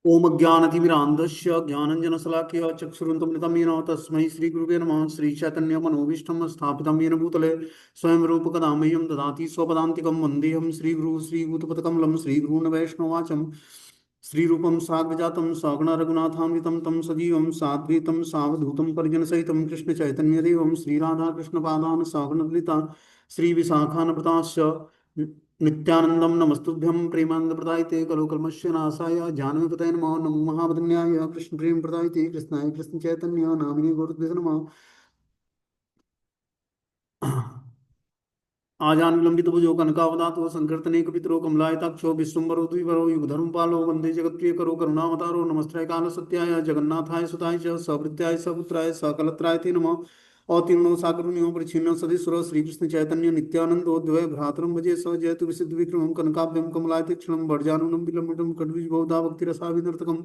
ओम अज्ञानतिमिरान्धस्य ज्ञानञ्जनशलाकया चक्षुरुन्मिलितं येन तस्मै श्रीगुरुवे नमः। श्रीचैतन्यमनोभीष्टं स्थापितं येन भूतले स्वयं रूपकदा मह्यं ददाति स्वपदान्तिकं वन्देऽहं श्रीगुरुः श्रीभूतपदकमलं श्रीगुरून् वैष्णवाचं श्रीरूपं साग्रजातं सगुणरघुनाथान्वितं तं सजीवं साद्वैतं सावधूतं परिजनसहितं कृष्णचैतन्यदेवं श्रीराधाकृष्णपादान् सगुणललिता श्रीविशाखान्विताश्च नित्यानंदम नमस्तुभ्यं प्रेमानंद प्रदायते कलो कल्मस्य नाशाय जानवी नमो नमो महावदन्याय कृष्ण प्रेम प्रदायते कृष्णाय कृष्ण चैतन्य नामिने गौरद्वे नमः। आजान विलंबित भुजो कनकावदातो संकीर्तने कपितरो कमलायताक्षो विश्वम्बरो द्विवरो युगधर्म पालो वंदे जगत्प्रिय करो करुणावतारो नमस्त्रय काल सत्याय जगन्नाथाय सुताय च सवृत्याय सपुत्राय सकलत्राय ते नमः। अतीर्णो साकरुण्यो परिच्छिन्न सदीश्वर श्रीकृष्ण चैतन्य नित्यानंदो द्वय भ्रातरम भजे स जयतु विसिद्ध विक्रमं कनकाभ्यं कमलायते क्षणं वर्जानुनं विलंबितं कटविज बहुधा भक्तिरसा विनर्तकम्।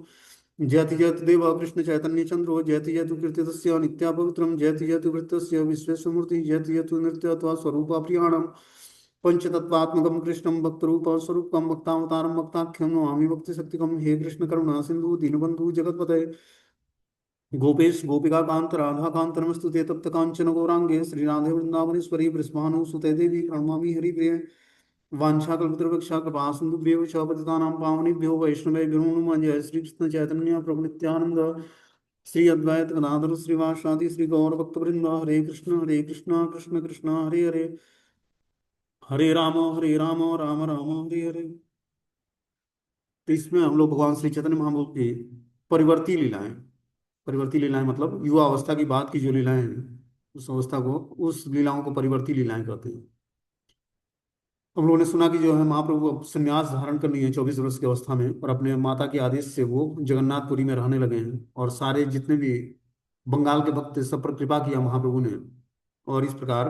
जयति जयतु देव कृष्ण चैतन्य चंद्रो जयति जयतु कीर्तितस्य नित्या पवित्रम जयति जयतु वृत्तस्य विश्वेश्वमूर्ति जयति जयतु नृत्यत्वा स्वरूप प्रियाणम पंचतत्वात्मकं कृष्णं भक्तरूप स्वरूपं भक्तावतारं भक्ताख्यं नमामि भक्ति शक्तिकं। हे कृष्ण करुणा सिंधु दीनबंधु जगतपते गोपेश गोपिका कांत राधा कांत नमस्तुते तप्त कांचन गौरांगे श्री राधे वृंदावनेश्वरी वृषभानु सुते देवी प्रणमामि हरिप्रिय वाछाकल्पतरुवृक्षा कृपा सिन्धुभ्यो च पतितानां पावनेभ्यो वैष्णवेभ्यो नमः। जय श्री कृष्ण चैतन्य प्रभु नित्यानंद श्री अद्वैत गदाधर श्रीवासादि श्री गौर भक्तवृंद हरे कृष्ण कृष्ण कृष्ण हरे हरे हरे राम राम राम हरे हरे। तो इसमें हम लोग भगवान श्री चैतन्य महाप्रभु की परिवर्ती लीलाएं, परिवर्ती लीलाएं मतलब युवा अवस्था की बात की जो लीलाएं हैं उस अवस्था को, उस लीलाओं को परिवर्ती लीलाएं कहते हैं। हम लोगों ने सुना कि जो है महाप्रभु अब संन्यास धारण करनी है 24 वर्ष की अवस्था में, और अपने माता के आदेश से वो जगन्नाथपुरी में रहने लगे हैं, और सारे जितने भी बंगाल के भक्त थे, सब पर कृपा किया महाप्रभु ने। और इस प्रकार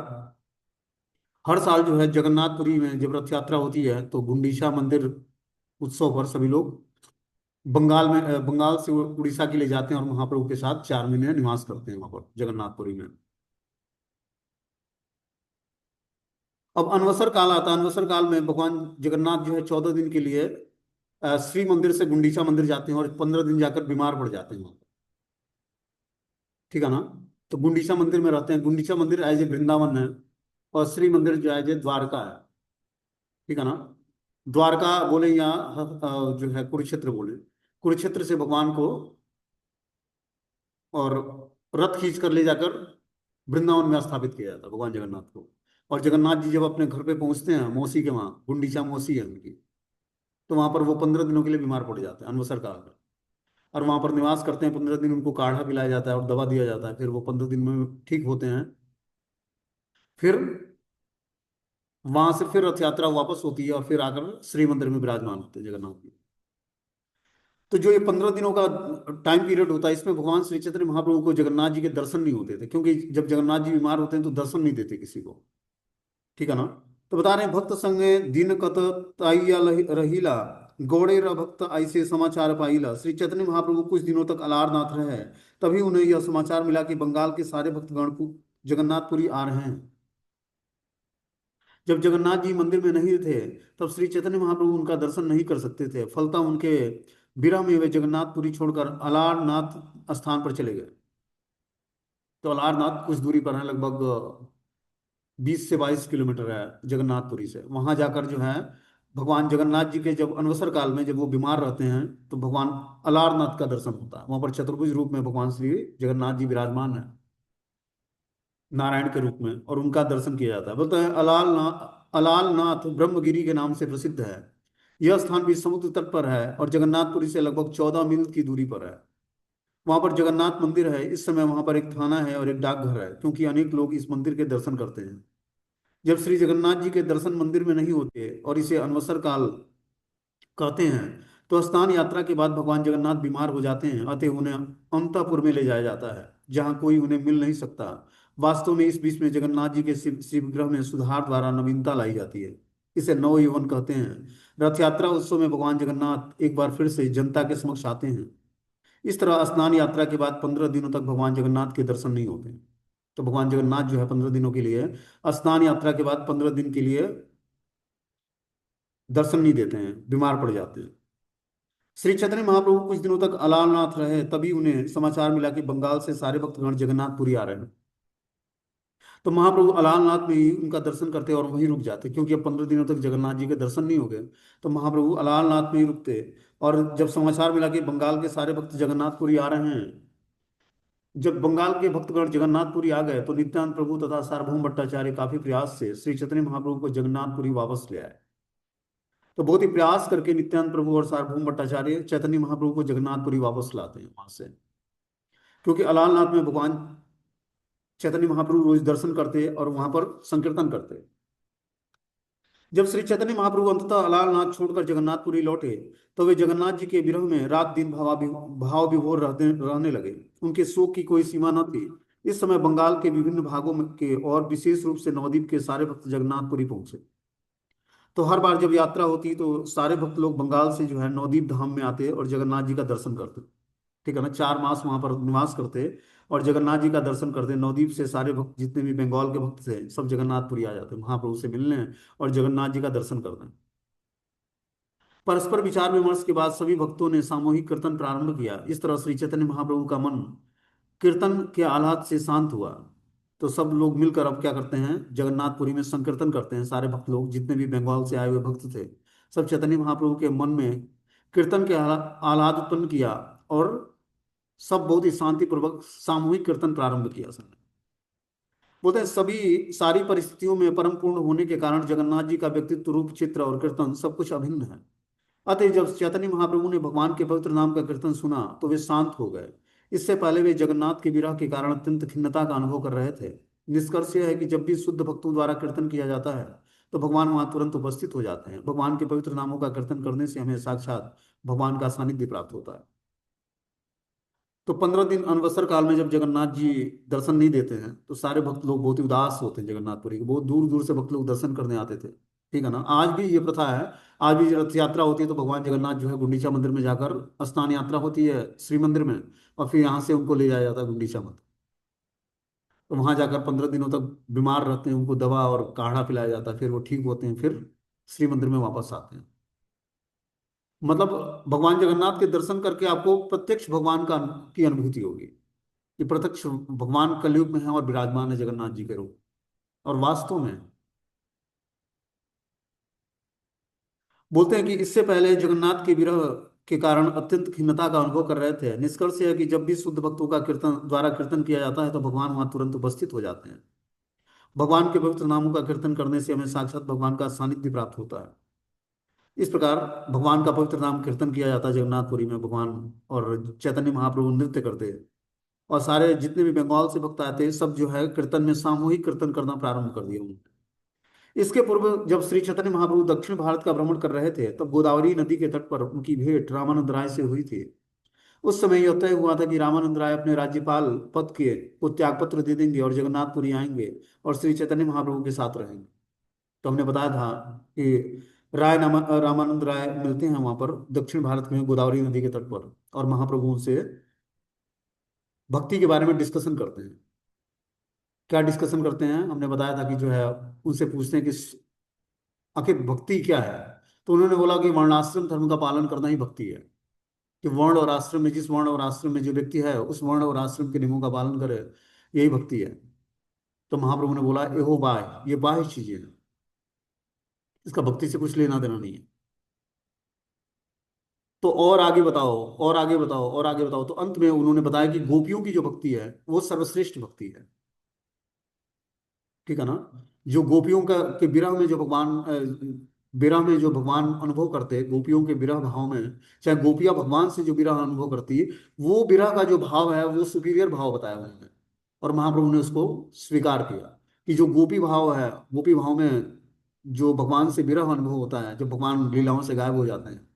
हर साल जो है जगन्नाथपुरी में जब रथ यात्रा होती है तो गुंडीचा मंदिर उत्सव पर सभी लोग बंगाल से उड़ीसा के लिए जाते हैं और महाप्रभु के साथ 4 महीने निवास करते हैं वहां पर जगन्नाथपुरी में। अब अनवसर काल आता है। अनवसर काल में भगवान जगन्नाथ जो है 14 दिन के लिए श्री मंदिर से गुंडीचा मंदिर जाते हैं और 15 दिन जाकर बीमार पड़ जाते हैं वहां पर। ठीक है ना। तो गुंडीचा मंदिर में रहते हैं। गुंडीचा मंदिर एज ए वृंदावन है, और श्री मंदिर जो एज ए द्वारका है। ठीक है ना। द्वारका बोले या जो है कुरुक्षेत्र बोले, कुरुक्षेत्र से भगवान को और रथ खींच कर ले जाकर वृंदावन में स्थापित किया जाता है भगवान जगन्नाथ को। और जगन्नाथ जी जब अपने घर पे पहुंचते हैं, मौसी के वहां, गुंडीचा मौसी है उनकी, तो वहां पर वो 15 दिनों के लिए बीमार पड़ जाते हैं अनवसर काल में। और वहां पर निवास करते हैं 15 दिन। उनको काढ़ा पिलाया जाता है और दवा दिया जाता है, फिर वो 15 दिन में ठीक होते हैं। फिर वहां से फिर रथ यात्रा वापस होती है और फिर आकर श्री मंदिर में विराजमान होते हैं जगन्नाथ जी। तो जो ये 15 दिनों का टाइम पीरियड होता है, इसमें भगवान श्री चैतन्य महाप्रभु को जगन्नाथ जी के दर्शन नहीं होते थे, क्योंकि जब जगन्नाथ जी बीमार होते हैं तो दर्शन नहीं देते किसी को। ठीक है ना। तो बता रहे हैं भक्त संगे दिन कत ताइया रहीला गौड़े र भक्त ऐसे समाचार पाइला। श्री चैतन्य महाप्रभु कुछ दिनों तक अलारनाथ रहे, तभी उन्हें यह समाचार मिला कि बंगाल के सारे भक्तगण को जगन्नाथपुरी आ रहे हैं। जब जगन्नाथ जी मंदिर में नहीं थे तब श्री चैतन्य महाप्रभु उनका दर्शन नहीं कर सकते थे। फलतः उनके विरह में वे जगन्नाथपुरी छोड़कर अलारनाथ स्थान पर चले गए। तो अलारनाथ कुछ दूरी पर है, लगभग 20 से 22 किलोमीटर है जगन्नाथपुरी से। वहां जाकर जो है भगवान जगन्नाथ जी के जब अनवसर काल में जब वो बीमार रहते हैं तो भगवान अलारनाथ का दर्शन होता है। वहां पर चतुर्भुज रूप में भगवान श्री जगन्नाथ जी विराजमान है, नारायण के रूप में, और उनका दर्शन किया जाता है। बोलते हैं अलालनाथ ब्रह्मगिरी के नाम से प्रसिद्ध है। यह स्थान भी समुद्र तट पर है और जगन्नाथपुरी से लगभग 14 मील की दूरी पर है। वहां पर जगन्नाथ मंदिर है। इस समय वहां पर एक थाना है और एक डाकघर है, क्योंकि अनेक लोग इस मंदिर के दर्शन करते हैं। जब श्री जगन्नाथ जी के दर्शन मंदिर में नहीं होते और इसे अनवसर काल कहते हैं, तो स्नान यात्रा के बाद भगवान जगन्नाथ बीमार हो जाते हैं, अतः उन्हें अंतःपुर में ले जाया जाता है, जहाँ कोई उन्हें मिल नहीं सकता। वास्तव में इस बीच में जगन्नाथ जी के शिव शिव विग्रह में सुधार द्वारा नवीनता लाई जाती है। इसे नवयौवन कहते हैं। रथ यात्रा उत्सव में भगवान जगन्नाथ एक बार फिर से जनता के समक्ष आते हैं। इस तरह स्नान यात्रा के बाद 15 दिनों तक भगवान जगन्नाथ के दर्शन नहीं होते। तो भगवान जगन्नाथ जो है 15 दिनों के लिए, स्नान यात्रा के बाद 15 दिन के लिए दर्शन नहीं देते हैं, बीमार पड़ जाते हैं। श्री चैतन्य महाप्रभु कुछ दिनों तक अलारनाथ रहे, तभी उन्हें समाचार मिला कि बंगाल से सारे भक्तगण जगन्नाथपुरी आ रहे हैं। तो महाप्रभु अलारनाथ में ही उनका दर्शन करते और वहीं रुक जाते, क्योंकि अब 15 दिनों तक जगन्नाथ जी के दर्शन नहीं हो गए। तो महाप्रभु अलारनाथ में ही रुकते। और जब समाचार मिला कि बंगाल के सारे भक्त जगन्नाथपुरी आ रहे हैं, जब बंगाल के भक्तगण जगन्नाथपुरी आ गए, तो नित्यानंद प्रभु तथा सार्वभौम भट्टाचार्य काफी प्रयास से श्री चैतन्य महाप्रभु को जगन्नाथपुरी वापस ले आए। तो बहुत ही प्रयास करके नित्यानंद प्रभु और सार्वभौम भट्टाचार्य चैतन्य महाप्रभु को जगन्नाथपुरी वापस लाते हैं वहां से। क्योंकि अलारनाथ में भगवान चैतन्य महाप्रभु रोज दर्शन करते और वहां पर संकीर्तन करते। जब श्री चैतन्य महाप्रभु अंततः अलारनाथ छोड़कर जगन्नाथपुरी लौटे, तो वे जगन्नाथ जी के विरह में रात दिन भाव विभोर रहने लगे। उनके शोक की कोई सीमा न थी। इस समय बंगाल के विभिन्न भागों के और विशेष रूप से नवद्वीप के सारे भक्त जगन्नाथपुरी पहुंचे। तो हर बार जब यात्रा होती तो सारे भक्त लोग बंगाल से जो है नवद्वीप धाम में आते और जगन्नाथ जी का दर्शन करते। ठीक है ना, 4 मास वहां पर निवास करते और जगन्नाथ जी का दर्शन करते। नवद्वीप से सारे भक्त जितने भी बंगाल के भक्त थे सब जगन्नाथपुरी आ जाते महाप्रभु से मिलने और जगन्नाथ जी का दर्शन करते। परस्पर विचार विमर्श के बाद सभी भक्तों ने सामूहिक कीर्तन प्रारंभ किया। इस तरह श्री चैतन्य महाप्रभु का मन कीर्तन के आह्लाद से शांत हुआ। तो सब लोग मिलकर अब क्या करते हैं, जगन्नाथपुरी में संकीर्तन करते हैं। सारे भक्त लोग जितने भी बंगाल से आए हुए भक्त थे, सब चैतन्य महाप्रभु के मन में कीर्तन के आह्लाद उत्पन्न किया और सब बहुत ही शांतिपूर्वक सामूहिक कीर्तन प्रारंभ किया सर। बोलते हैं सभी सारी परिस्थितियों में परम पूर्ण होने के कारण जगन्नाथ जी का व्यक्तित्व, रूप, चित्र और कीर्तन सब कुछ अभिन्न है। अतः जब चैतन्य महाप्रभु ने भगवान के पवित्र नाम का कीर्तन सुना तो वे शांत हो गए। इससे पहले वे जगन्नाथ के विरह के कारण अत्यंत खिन्नता का अनुभव कर रहे थे। निष्कर्ष यह है कि जब भी शुद्ध भक्तों द्वारा कीर्तन किया जाता है तो भगवान वहां तुरंत उपस्थित हो जाते हैं। भगवान के पवित्र नामों का कीर्तन करने से हमें साक्षात भगवान का सानिध्य प्राप्त होता है। तो 15 दिन अनवसर काल में जब जगन्नाथ जी दर्शन नहीं देते हैं तो सारे भक्त लोग बहुत ही उदास होते हैं। जगन्नाथपुरी के बहुत दूर दूर से भक्त लोग दर्शन करने आते थे। ठीक है ना, आज भी ये प्रथा है। आज भी रथ यात्रा होती है तो भगवान जगन्नाथ जो है गुंडीचा मंदिर में जाकर स्नान यात्रा होती है श्री मंदिर में, और फिर यहाँ से उनको ले जाया जाता है गुंडीचा मंदिर। तो वहां जाकर 15 दिनों तक बीमार रहते हैं, उनको दवा और काढ़ा पिलाया जाता है, फिर वो ठीक होते हैं, फिर श्री मंदिर में वापस आते हैं। मतलब भगवान जगन्नाथ के दर्शन करके आपको प्रत्यक्ष भगवान का की अनुभूति होगी कि प्रत्यक्ष भगवान कलयुग में है और विराजमान है जगन्नाथ जी के रूप। और वास्तव में बोलते हैं कि इससे पहले जगन्नाथ के विरह के कारण अत्यंत खिन्नता का अनुभव कर रहे थे। निष्कर्ष यह है कि जब भी शुद्ध भक्तों का कीर्तन द्वारा कीर्तन किया जाता है तो भगवान वहां तुरंत उपस्थित हो जाते हैं। भगवान के पवित्र नामों का कीर्तन करने से हमें साक्षात भगवान का सानिध्य प्राप्त होता है। इस प्रकार भगवान का पवित्र नाम कीर्तन किया जाता है जगन्नाथपुरी में। भगवान और चैतन्य महाप्रभु नृत्य करते हैं और सारे जितने भी बंगाल से भक्त आते हैं सब जो है कीर्तन में सामूहिक कीर्तन करना प्रारंभ कर दिया उन्होंने। इसके पूर्व जब श्री चैतन्य महाप्रभु दक्षिण भारत का भ्रमण कर रहे थे तब गोदावरी नदी के तट पर उनकी भेंट रामानंद राय से हुई थी। उस समय यह तय हुआ था कि रामानंद राय अपने राज्यपाल पद के को त्यागपत्र दे देंगे और जगन्नाथपुरी आएंगे और श्री चैतन्य महाप्रभु के साथ रहेंगे। तो हमने बताया था कि रामानंद राय मिलते हैं वहां पर दक्षिण भारत में गोदावरी नदी के तट पर, और महाप्रभु उनसे भक्ति के बारे में डिस्कशन करते हैं। क्या डिस्कशन करते हैं, हमने बताया था कि जो है उनसे पूछते हैं कि आखिर भक्ति क्या है। तो उन्होंने बोला कि वर्णाश्रम धर्म का पालन करना ही भक्ति है। कि वर्ण और आश्रम में, जिस वर्ण और आश्रम में जो व्यक्ति है उस वर्ण और आश्रम के नियमों का पालन करे, यही भक्ति है। तो महाप्रभु ने बोला एहो बाह्य, ये बाह्य चीजें हैं, इसका भक्ति से कुछ लेना देना नहीं है। तो और आगे बताओ, और आगे बताओ, और आगे बताओ। तो अंत में उन्होंने बताया कि गोपियों की जो भक्ति है वो सर्वश्रेष्ठ भक्ति है। ठीक है ना, जो गोपियों का के विरह में जो भगवान विरह में जो भगवान अनुभव करते, गोपियों के विरह भाव में, चाहे गोपियां भगवान से जो विरह अनुभव करती, वो विरह का जो भाव है वो सुपीरियर भाव बताया उन्होंने। और महाप्रभु ने उसको स्वीकार किया कि जो गोपी भाव है, गोपी भाव में जो भगवान से विरह अनुभव होता है, जब भगवान लीलाओं से गायब हो जाते हैं,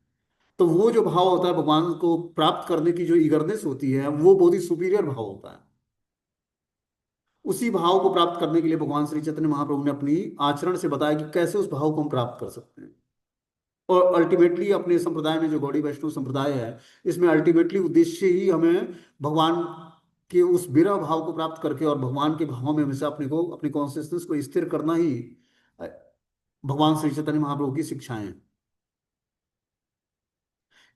तो वो जो भाव होता है भगवान को प्राप्त करने की जो ईगरनेस होती है वो बहुत ही सुपीरियर भाव होता है। उसी भाव को प्राप्त करने के लिए भगवान श्री चैतन्य महाप्रभु ने अपनी आचरण से बताया कि कैसे उस भाव को हम प्राप्त कर सकते हैं। और अल्टीमेटली अपने संप्रदाय में जो गौड़ी वैष्णव संप्रदाय है, इसमें अल्टीमेटली उद्देश्य ही हमें भगवान के उस विरह भाव को प्राप्त करके और भगवान के भाव में हमेशा अपने को, अपनी कॉन्सियसनेस को स्थिर करना ही भगवान श्री चैतन्य महाप्रभु की शिक्षाएं हैं।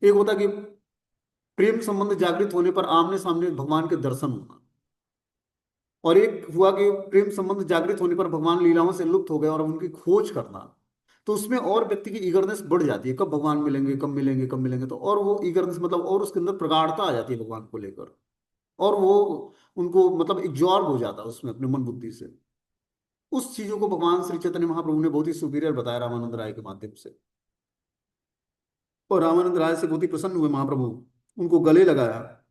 एक होता है कि प्रेम संबंध जागृत होने पर आमने सामने भगवान के दर्शन होना, और एक हुआ कि प्रेम संबंध जागृत होने पर भगवान लीलाओं से लुप्त हो गए और अब उनकी खोज करना। तो उसमें और व्यक्ति की ईगरनेस बढ़ जाती है, कब भगवान मिलेंगे, कब मिलेंगे, कब मिलेंगे, तो और वो ईगरनेस मतलब और उसके अंदर प्रगाढ़ता आ जाती है भगवान को लेकर, और वो उनको मतलब एब्जॉर्ब हो जाता है उसमें अपने मन बुद्धि से। उस चीजों को भगवान श्री चैतन्य महाप्रभु ने बहुत ही सुपीरियर बताया रामानंद राय के माध्यम से। और रामानंद राय से बहुत ही प्रसन्न हुए महाप्रभु, उनको गले लगाया,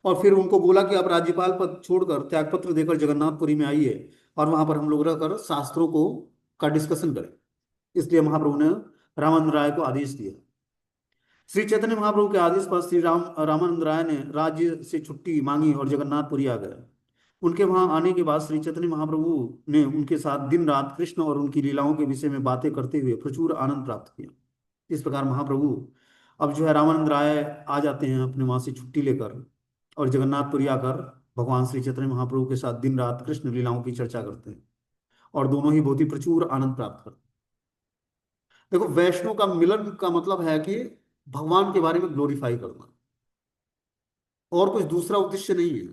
और फिर उनको बोला कि आप राज्यपाल पद छोड़कर त्यागपत्र देकर जगन्नाथपुरी में आइए, और वहां पर हम लोग रहकर शास्त्रों को का डिस्कशन करें। इसलिए महाप्रभु ने रामानंद राय को आदेश दिया। श्री चैतन्य महाप्रभु के आदेश पर श्री रामानंद राय ने राज्य से छुट्टी मांगी और जगन्नाथपुरी आ गए। उनके वहां आने के बाद श्री चैतन्य महाप्रभु ने उनके साथ दिन रात कृष्ण और उनकी लीलाओं के विषय में बातें करते हुए प्रचुर आनंद प्राप्त किया। इस प्रकार महाप्रभु अब जो है रामानंद राय आ जाते हैं अपने वहां से छुट्टी लेकर, और जगन्नाथपुरी आकर भगवान श्री चैतन्य महाप्रभु के साथ दिन रात कृष्ण लीलाओं की चर्चा करते हैं, और दोनों ही बहुत ही प्रचुर आनंद प्राप्त करते हैं। देखो, वैष्णव का मिलन का मतलब है कि भगवान के बारे में ग्लोरीफाई करना, और कुछ दूसरा उद्देश्य नहीं है।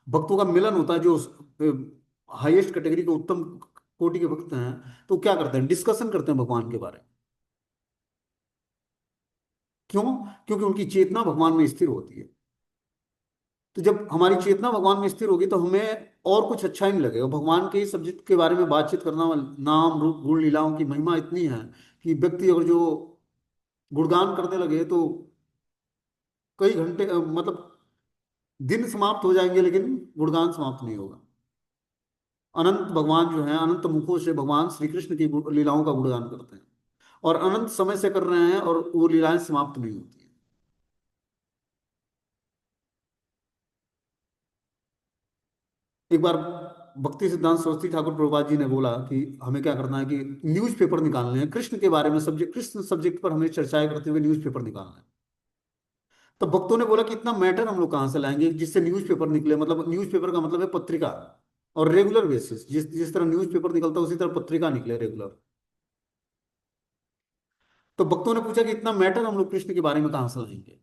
भक्तों का मिलन होता है, जो हाईएस्ट कैटेगरी के उत्तम कोटि के भक्त हैं, तो क्या करते हैं, डिस्कशन करते हैं भगवान के बारे में। क्यों? क्योंकि उनकी चेतना भगवान में स्थिर होती है। तो जब हमारी चेतना भगवान में स्थिर होगी तो हमें और कुछ अच्छा ही नहीं लगेगा, भगवान के सब्जेक्ट के बारे में बातचीत करना। नाम रूप गुण लीलाओं की महिमा इतनी है कि व्यक्ति अगर जो गुणगान करने लगे तो कई घंटे मतलब दिन समाप्त हो जाएंगे, लेकिन गुणगान समाप्त नहीं होगा। अनंत भगवान जो है अनंत मुखों से भगवान श्री कृष्ण की लीलाओं का गुणगान करते हैं, और अनंत समय से कर रहे हैं, और वो लीलाएं समाप्त नहीं होती हैं। एक बार भक्ति सिद्धांत सरस्वती ठाकुर प्रभुपाद जी ने बोला कि हमें क्या करना है कि न्यूज़पेपर निकालने हैं कृष्ण के बारे में, सब्जेक्ट कृष्ण सब्जेक्ट पर हमें चर्चाएं करते हुए न्यूज़पेपर निकालना है। तो भक्तों ने बोला कि इतना मैटर हम लोग कहाँ से लाएंगे जिससे न्यूज़पेपर निकले, मतलब न्यूज़पेपर का मतलब है पत्रिका, और रेगुलर बेसिस, जिस जिस तरह न्यूज़पेपर निकलता है उसी तरह पत्रिका निकले रेगुलर। तो भक्तों ने पूछा कि इतना मैटर हम लोग कृष्ण के बारे में कहाँ से लाएंगे।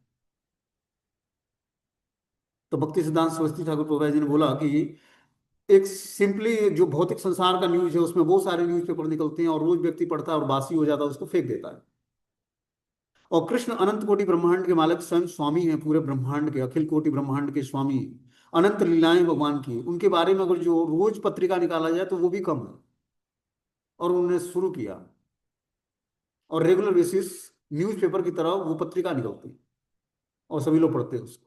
तो भक्ति सिद्धांत सरस्वती ठाकुर प्रभुपाद जी ने बोला कि एक सिंपली जो भौतिक संसार का न्यूज है उसमें बहुत सारे न्यूज़पेपर निकलते हैं, और रोज व्यक्ति पढ़ता है और बासी हो जाता है, उसको फेंक देता है। और कृष्ण अनंत कोटि ब्रह्मांड के मालिक, स्वयं स्वामी हैं पूरे ब्रह्मांड के, अखिल कोटि ब्रह्मांड के स्वामी, अनंत लीलाएं भगवान की, उनके बारे में अगर जो रोज पत्रिका निकाला जाए तो वो भी कम है। और उन्होंने शुरू किया, और रेगुलर बेसिस न्यूज़पेपर की तरह वो पत्रिका निकलती, और सभी लोग पढ़ते हैं उसको।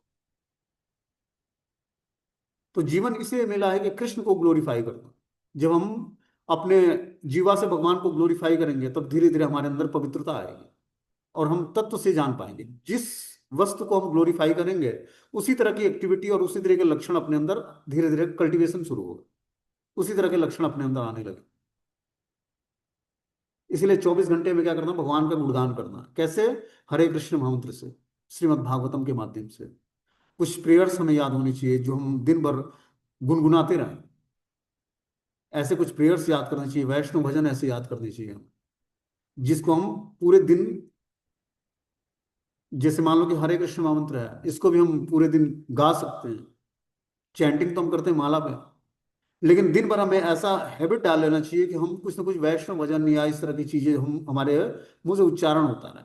तो जीवन इसे मिला है कि कृष्ण को ग्लोरीफाई करना। जब हम अपने जीवा से भगवान को ग्लोरीफाई करेंगे तब धीरे धीरे हमारे अंदर पवित्रता आएगी, और हम तत्व से जान पाएंगे। जिस वस्तु को हम ग्लोरीफाई करेंगे उसी तरह की एक्टिविटी और उसी तरह के लक्षण अपने अंदर धीरे धीरे कल्टीवेशन शुरू होगा, उसी तरह के लक्षण अपने अंदर आने लगे। इसलिए 24 घंटे में क्या करना, भगवान का गुणगान करना। कैसे? हरे कृष्ण महामंत्र से, श्रीमद् भागवतम के माध्यम से। कुछ प्रेयर्स हमें याद होनी चाहिए जो हम दिन भर गुनगुनाते रहें। ऐसे कुछ प्रेयर्स याद करने चाहिए, वैष्णव भजन ऐसे याद करने चाहिए हमें, जिसको हम पूरे दिन, जैसे मान लो कि हरे कृष्ण महामंत्र है, इसको भी हम पूरे दिन गा सकते हैं। चैंटिंग तो हम करते हैं माला पे, लेकिन दिन भर हमें ऐसा हैबिट डाल लेना चाहिए कि हम कुछ ना कुछ वैष्णव भजन या इस तरह की चीजें हम हमारे मुंह से उच्चारण होता रहे,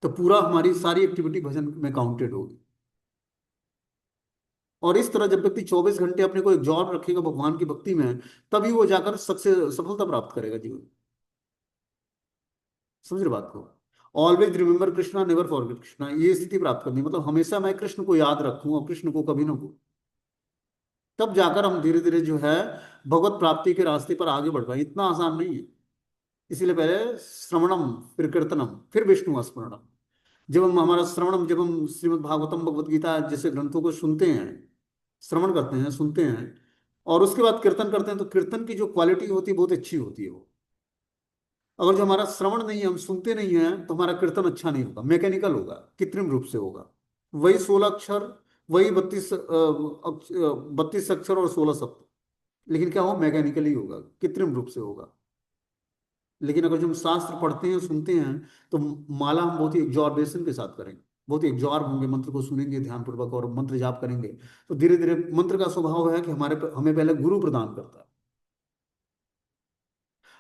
तो पूरा हमारी सारी एक्टिविटी भजन में काउंटेड होगी। और इस तरह जब व्यक्ति 24 घंटे अपने को एक जॉब रखेगा भगवान की भक्ति में, तभी वो जाकर सक्सेस सफलता प्राप्त करेगा जीवन में। समझ रहे बात को? Always remember Krishna, never forget Krishna, ये स्थिति प्राप्त करनी, मतलब हमेशा मैं कृष्ण को याद रखूं और कृष्ण को कभी ना भूलूं। तब जाकर हम धीरे धीरे जो है भगवत प्राप्ति के रास्ते पर आगे बढ़ पाए। इतना आसान नहीं है। इसीलिए पहले श्रवणम, फिर कीर्तनम, फिर विष्णु स्मरणम। जब हम हमारा श्रवणम, जब हम श्रीमद् भागवतम भगवत गीता जैसे ग्रंथों को सुनते हैं, श्रवण करते हैं, सुनते हैं, और उसके बाद कीर्तन करते हैं, तो कीर्तन की जो क्वालिटी होती है बहुत अच्छी होती है वो। अगर जो हमारा श्रवण नहीं है, हम सुनते नहीं है, तो हमारा कीर्तन अच्छा नहीं होगा, मैकेनिकल होगा, कृत्रिम रूप से होगा। वही 16 अक्षर, वही 32 अक्षर और 16 शब्द, लेकिन क्या हो, मैकेनिकली होगा, कृत्रिम रूप से होगा। लेकिन अगर जो हम शास्त्र पढ़ते हैं सुनते हैं तो माला हम बहुत ही एग्जॉर्बेशन के साथ करेंगे, बहुत ही एग्जॉर्ब होंगे, मंत्र को सुनेंगे ध्यानपूर्वक और मंत्र जाप करेंगे। तो धीरे धीरे मंत्र का स्वभाव है कि हमें पहले गुरु प्रदान करता है।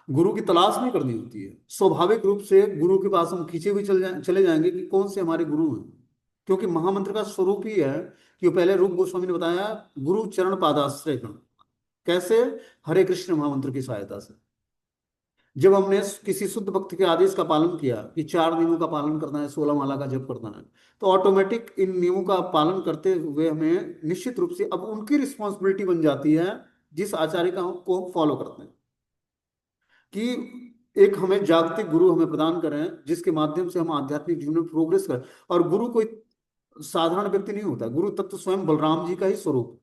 गुरु की तलाश नहीं करनी होती है, स्वाभाविक रूप से गुरु के पास हम खींचे हुए चले जाएंगे कि कौन से हमारे गुरु हैं। क्योंकि महामंत्र का स्वरूप ही है कि वो पहले रूप गोस्वामी ने बताया, गुरु चरण पादाश्रय गण। कैसे? हरे कृष्ण महामंत्र की सहायता से। जब हमने किसी शुद्ध भक्त के आदेश का पालन किया कि 4 नियमों का पालन करना है, 16 माला का जप करना है, तो ऑटोमेटिक इन नियमों का पालन करते हुए हमें निश्चित रूप से अब उनकी रिस्पॉन्सिबिलिटी बन जाती है, जिस आचार्य का को फॉलो करते हैं, कि एक हमें जागतिक गुरु हमें प्रदान करें जिसके माध्यम से हम आध्यात्मिक जीवन में प्रोग्रेस करें। और गुरु कोई साधारण व्यक्ति नहीं होता, गुरु तत्व स्वयं बलराम जी का ही स्वरूप।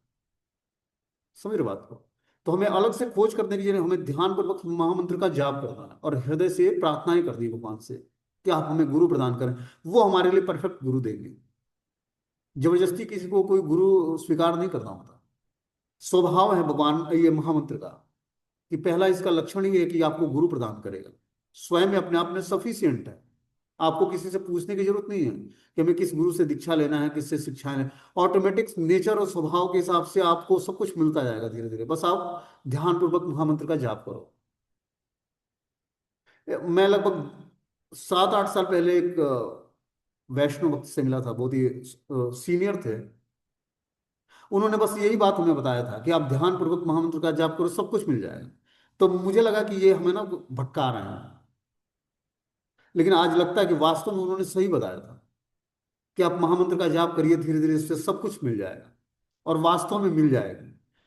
समझ रहे बात को? तो हमें अलग से खोज करने की जरूरत, हमें ध्यान पूर्वक महामंत्र का जाप करना है और हृदय से प्रार्थनाएं करनी है भगवान से कि आप हमें गुरु प्रदान करें। वो हमारे लिए परफेक्ट गुरु देंगे। जबरदस्ती किसी को कोई गुरु स्वीकार नहीं करना होता। स्वभाव है भगवान ये महामंत्र का कि पहला इसका लक्षण ही है कि आपको गुरु प्रदान करेगा। स्वयं में अपने आप में सफिशियंट है। आपको किसी से पूछने की जरूरत नहीं है कि हमें किस गुरु से दीक्षा लेना है, किससे शिक्षा लेना है। ऑटोमेटिक नेचर और स्वभाव के हिसाब से आपको सब कुछ मिलता जाएगा धीरे धीरे, बस आप ध्यान पूर्वक महामंत्र का जाप करो। मैं लगभग 7-8 साल पहले एक वैष्णव भक्त से मिला था, बहुत ही सीनियर थे। उन्होंने बस यही बात हमें बताया था कि आप ध्यान पूर्वक महामंत्र का जाप करो, सब कुछ मिल जाएगा। तो मुझे लगा कि ये हमें ना भटका रहे हैं, लेकिन आज लगता है कि वास्तव में उन्होंने सही बताया था कि आप महामंत्र का जाप करिए, धीरे धीरे इससे सब कुछ मिल जाएगा। और वास्तव में मिल जाएगा।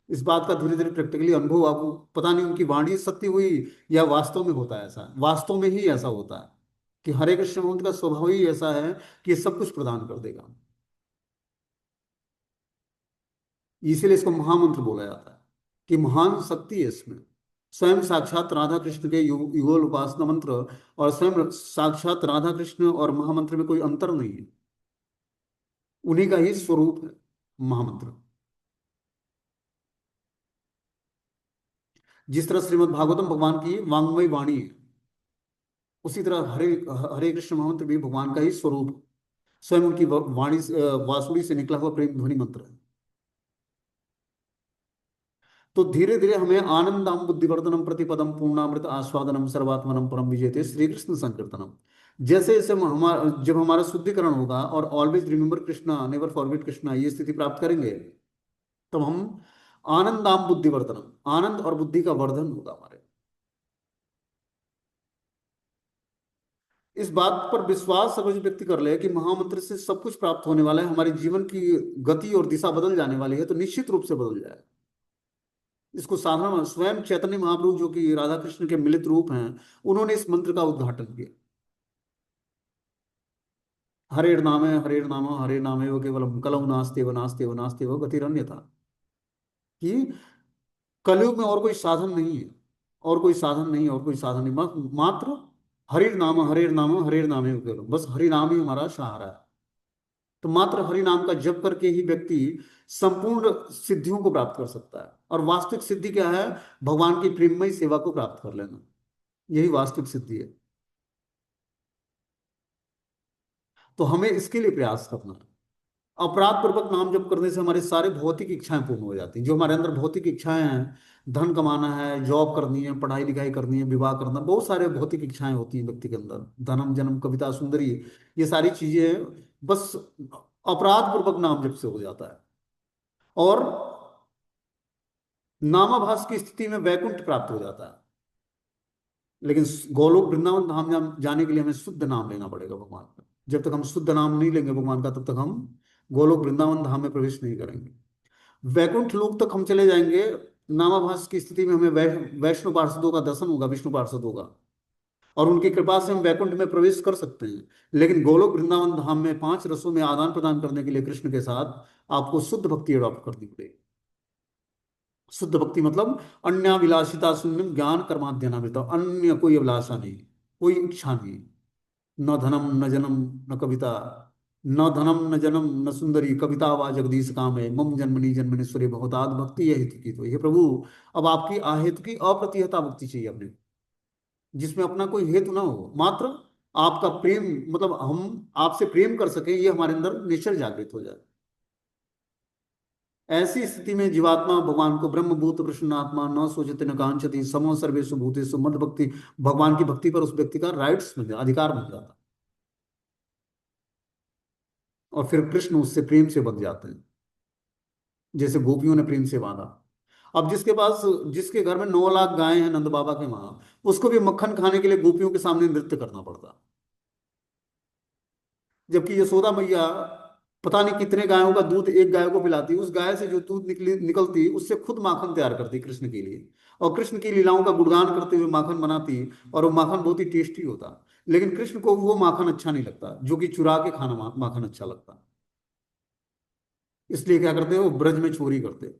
इस बात का धीरे धीरे प्रैक्टिकली अनुभव आपको, पता नहीं उनकी वाणी सत्य हुई या वास्तव में होता है ऐसा, वास्तव में ही ऐसा होता है कि हरे कृष्ण मंत्र का स्वभाव ही ऐसा है कि ये सब कुछ प्रदान कर देगा। इसीलिए इसको महामंत्र बोला जाता है कि महान शक्ति है इसमें। स्वयं साक्षात राधा कृष्ण के युगल उपासना मंत्र और स्वयं साक्षात राधा कृष्ण और महामंत्र में कोई अंतर नहीं है, उन्हीं का ही स्वरूप है महामंत्र। जिस तरह श्रीमद् भागवतम भगवान की वांग्मय वाणी है, उसी तरह हरे हरे कृष्ण महामंत्र भी भगवान का ही स्वरूप है। स्वयं उनकी वाणी वासुड़ी से निकला हुआ प्रेम ध्वनि मंत्र है। तो धीरे धीरे हमें आनंदम बुद्धिवर्धनम प्रतिपदम पूर्णामृत आस्वादनम सर्वात्मनम परम विजेते श्री कृष्ण संकीर्तनम। जैसे जैसे हमारा जब हमारा शुद्धिकरण होगा और always remember Krishna never forget Krishna, ये स्थिति प्राप्त करेंगे, तब हम आनंदाम बुद्धिवर्धनम, आनंद और बुद्धि का वर्धन होगा हमारे। इस बात पर विश्वास अगर जो व्यक्ति कर ले कि महामंत्र से सब कुछ प्राप्त होने वाला है, हमारे जीवन की गति और दिशा बदल जाने वाली है, तो निश्चित रूप से बदल जाएगा। इसको साधारण स्वयं चैतन्य महाप्रभु जो कि राधा कृष्ण के मिलित रूप हैं, उन्होंने इस मंत्र का उद्घाटन किया। हरे नाम हरे नामे वो केवलम कलौ नास्ते व नास्ते व नास्ते व गतिरन्यथा। कि कलयुग में और कोई साधन नहीं है, और कोई साधन नहीं, और कोई साधन नहीं, मात्र हरे नाम हरे नामे वो केवलम, बस हरि नाम ही हमारा सहारा है। तो मात्र हरि नाम का जप करके ही व्यक्ति संपूर्ण सिद्धियों को प्राप्त कर सकता है। और वास्तविक सिद्धि क्या है? भगवान की प्रेममय सेवा को प्राप्त कर लेना, यही वास्तविक सिद्धि है। तो हमें इसके लिए प्रयास करना है। अपराध पूर्वक नाम जप करने से हमारे सारे भौतिक इच्छाएं पूर्ण हो जाती हैं। जो हमारे अंदर भौतिक इच्छाएं हैं, धन कमाना है, जॉब करनी है, पढ़ाई लिखाई करनी है, विवाह करना, बहुत सारे भौतिक इच्छाएं होती हैं व्यक्ति के अंदर, धनम जन्म कविता सुंदरी, ये सारी चीजें बस अपराध पूर्वक नाम जप से हो जाता है। और नामाभास की स्थिति में वैकुंठ प्राप्त हो जाता है। लेकिन गोलोक वृंदावन धाम जाने के लिए हमें शुद्ध नाम लेना पड़ेगा भगवान का। जब तक हम शुद्ध नाम नहीं लेंगे भगवान का, तब तक हम गोलोक वृंदावन धाम में प्रवेश नहीं करेंगे। वैकुंठ लोक तक हम चले जाएंगे। नामाभास की स्थिति में हमें वैष्णव पार्षदों का दर्शन होगा, विष्णु पार्षद होगा, और उनकी कृपा से हम वैकुंठ में प्रवेश कर सकते हैं। लेकिन गोलोक वृंदावन धाम में 5 रसों में आदान प्रदान करने के लिए कृष्ण के साथ आपको शुद्ध भक्ति अडॉप्ट करनी पड़ेगी। शुद्ध भक्ति मतलब अन्याभिलाषिता शून्यम ज्ञान कर्माध्ययनामृता, अन्य कोई अभिलाषा नहीं, कोई इच्छा नहीं। न धनम न जनम न कविता, न धनम न जनम न सुंदरी कविता वा जगदीश काम है मम जन्मनि जन्मनेश्वरी बहुताद भक्ति यह हित की। तो हे प्रभु, अब आपकी आहेत की अप्रतिहता भक्ति चाहिए अपने को। जिसमें अपना कोई हेतु ना हो, मात्र आपका प्रेम, मतलब हम आपसे प्रेम कर सके, ये हमारे अंदर नेचर जागृत हो जाए। ऐसी स्थिति में जीवात्मा भगवान को ब्रह्मभूत प्रसन्नात्मा न सोचते न कांक्षति समो सर्वेषु भूतेषु मद भक्ति, भगवान की भक्ति पर उस व्यक्ति का राइट्स बन जाता, अधिकार बन जाता। और फिर कृष्ण उससे प्रेम से बंध जाते हैं, जैसे गोपियों ने प्रेम से बांधा। अब जिसके घर में 9 लाख गायें हैं नंद बाबा के वहां, उसको भी मक्खन खाने के लिए गोपियों के सामने नृत्य करना पड़ता। जबकि यशोदा मैया पता नहीं कितने गायों का दूध एक गाय को पिलाती, उस गाय से जो दूध निकलती उससे खुद माखन तैयार करती कृष्ण के लिए, और कृष्ण की लीलाओं का गुणगान करते हुए माखन बनाती, और वो माखन बहुत ही टेस्टी होता। लेकिन कृष्ण को वो माखन अच्छा नहीं लगता, जो कि चुरा के खाना माखन अच्छा लगता। इसलिए क्या करते वो ब्रज में चोरी करते,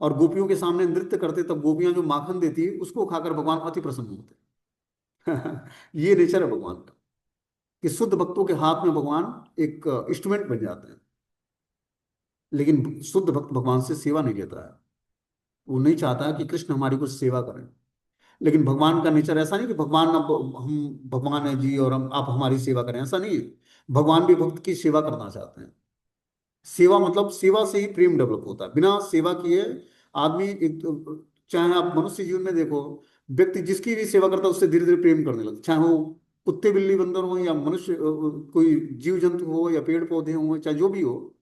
और गोपियों के सामने नृत्य करते, तब गोपियां जो माखन देती उसको खाकर भगवान अति प्रसन्न होते। ये नेचर है भगवान का, कि शुद्ध भक्तों के हाथ में भगवान एक इंस्ट्रूमेंट बन जाते हैं। लेकिन शुद्ध भक्त भगवान से सेवा नहीं लेता है, वो नहीं चाहता कि कृष्ण हमारी कुछ सेवा करें। लेकिन भगवान का नेचर ऐसा नहीं कि भगवान अब हम भगवान है जी और हम आप हमारी सेवा करें, ऐसा नहीं है। भगवान भी भक्त की सेवा करना चाहते हैं। सेवा मतलब सेवा से ही प्रेम डेवलप होता है, बिना सेवा किए आदमी एक चाहे आप मनुष्य जीवन में देखो, व्यक्ति जिसकी भी सेवा करता है उससे धीरे धीरे प्रेम करने लगता, चाहे वो कुत्ते बिल्ली बंदर हो या मनुष्य, कोई जीव जंतु हो या पेड़ पौधे हो, चाहे जो भी हो।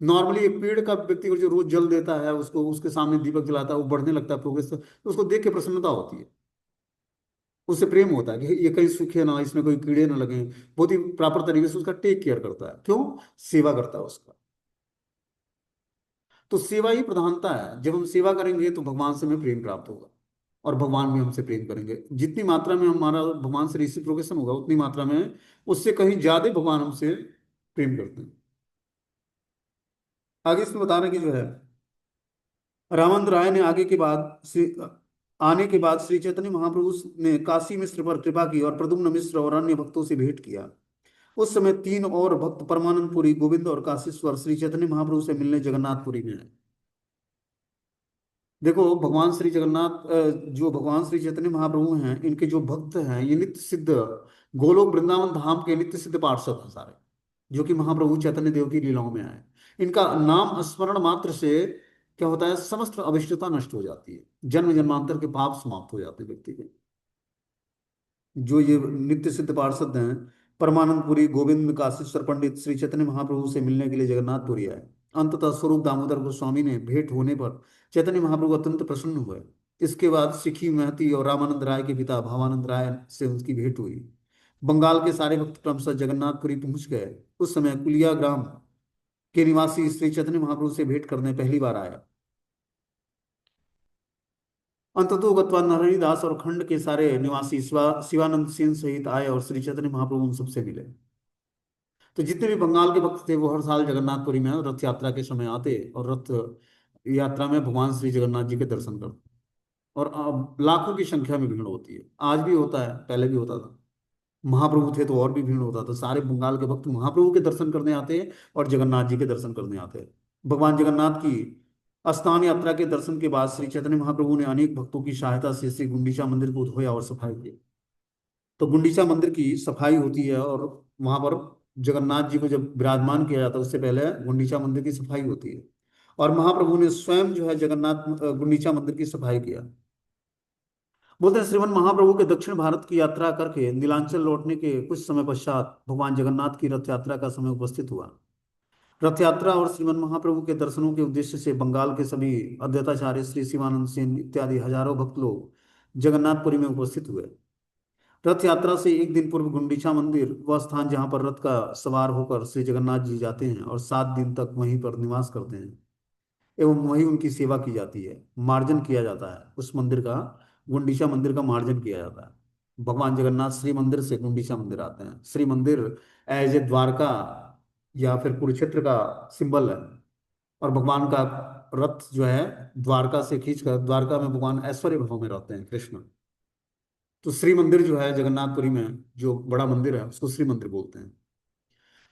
नॉर्मली एक पेड़ का व्यक्ति को जो रोज जल देता है, उसको उसके सामने दीपक जलाता है, वो बढ़ने लगता है प्रोग्रेस, तो उसको देख के प्रसन्नता होती है, उससे प्रेम होता है कि ये कहीं सूखे ना, इसमें कोई कीड़े ना लगे, बहुत ही प्रॉपर तरीके से उसका टेक केयर करता है। क्यों? सेवा करता है उसका। तो सेवा ही प्रधानता है, जब हम सेवा करेंगे तो भगवान से हमें प्रेम प्राप्त होगा, और भगवान भी हमसे प्रेम करेंगे। जितनी मात्रा में हमारा भगवान से रिसिप्रोकेशन होगा, उतनी मात्रा में उससे कहीं ज्यादा भगवान हमसे प्रेम करते हैं। आगे इसमें बताना कि जो है, रामचंद्र राय ने आने के बाद श्री चैतन्य महाप्रभु ने काशी मिश्र पर कृपा की और प्रद्युम्न मिश्र और अन्य भक्तों से भेंट किया। उस समय 3 और भक्त परमानंदपुरी गोविंद और काशीश्वर श्री चैतन्य महाप्रभु से मिलने जगन्नाथपुरी में आए। देखो भगवान श्री जगन्नाथ, जो भगवान श्री चैतन्य महाप्रभु हैं, इनके जो भक्त हैं ये नित्य सिद्ध गोलोक वृंदावन धाम के नित्य सिद्ध पार्षद हैं सारे, जो कि महाप्रभु चैतन्य देव की लीलाओं में आए। इनका नाम स्मरण मात्र से क्या होता है, समस्त अविष्टता नष्ट हो जाती है, जन्म जन्मांतर के पाप समाप्त हो जाते हैं व्यक्ति के। जो ये नित्य सिद्ध पार्षद हैं, परमानंदपुरी गोविंद काशीश्वर पंडित श्री चैतन्य महाप्रभु से मिलने के लिए जगन्नाथपुरी आए। अंततः स्वरूप दामोदर गोस्वामी ने भेंट होने पर चैतन्य महाप्रभु अत्यंत प्रसन्न हुए। इसके बाद सिखी महती और रामानंद राय के पिता भावानंद राय से उनकी भेंट हुई। बंगाल के सारे भक्त क्रमशः जगन्नाथपुरी पहुंच गए। उस समय कुलिया ग्राम के निवासी श्री चैतन्य महाप्रभु से भेंट करने पहली बार आया। अंततो गत्वा नरहरि दास और खंड के सारे निवासी शिवानंद सेन सहित आए और श्री चैतन्य महाप्रभु उन सबसे मिले। तो जितने भी बंगाल के भक्त थे वो हर साल जगन्नाथपुरी में रथ यात्रा के समय आते, और रथ यात्रा में भगवान श्री जगन्नाथ जी के दर्शन करते। और अब लाखों की संख्या में भीड़ होती है, आज भी होता है, पहले भी होता था। महाप्रभु थे तो और भी भीड़ होता था। सारे बंगाल के भक्त महाप्रभु के दर्शन करने आते हैं और जगन्नाथ जी के दर्शन करने आते हैं। भगवान जगन्नाथ की स्थान यात्रा के दर्शन के बाद श्री चैतन्य महाप्रभु ने अनेक भक्तों की सहायता से श्री गुंडीचा मंदिर को धोया और सफाई की। तो गुंडीचा मंदिर की सफाई होती है, और वहां पर जगन्नाथ जी को जब विराजमान किया जाता है उससे पहले गुंडीचा मंदिर की सफाई होती है। और महाप्रभु ने स्वयं जो है जगन्नाथ गुंडीचा मंदिर की सफाई किया। बोलते हैं श्रीमन महाप्रभु के दक्षिण भारत की यात्रा करके नीलांचल लौटने के कुछ समय पश्चात भगवान जगन्नाथ की रथ यात्रा का समय उपस्थित हुआ। रथ यात्रा और श्रीमन महाप्रभु के दर्शनों के उद्देश्य से बंगाल के सभी अद्वैताचार्य श्री शिवानंद सेन इत्यादि हजारों भक्त लोग जगन्नाथपुरी में उपस्थित हुए। रथ यात्रा से एक दिन पूर्व गुंडीचा मंदिर वह स्थान जहाँ पर रथ का सवार होकर श्री जगन्नाथ जी जाते हैं और 7 दिन तक वहीं पर निवास करते हैं, एवं वहीं उनकी सेवा की जाती है, मार्जन किया जाता है उस मंदिर का। गुंडीचा मंदिर का मार्जन किया जाता है। भगवान जगन्नाथ श्री मंदिर से गुंडीचा मंदिर आते हैं। श्री मंदिर एज ए द्वारका या फिर कुरुक्षेत्र का सिंबल है, और भगवान का रथ जो है द्वारका से खींचकर, द्वारका में भगवान ऐश्वर्य भाव में रहते हैं कृष्ण। तो श्री मंदिर जो है जगन्नाथपुरी में जो बड़ा मंदिर है उसको श्री मंदिर बोलते हैं।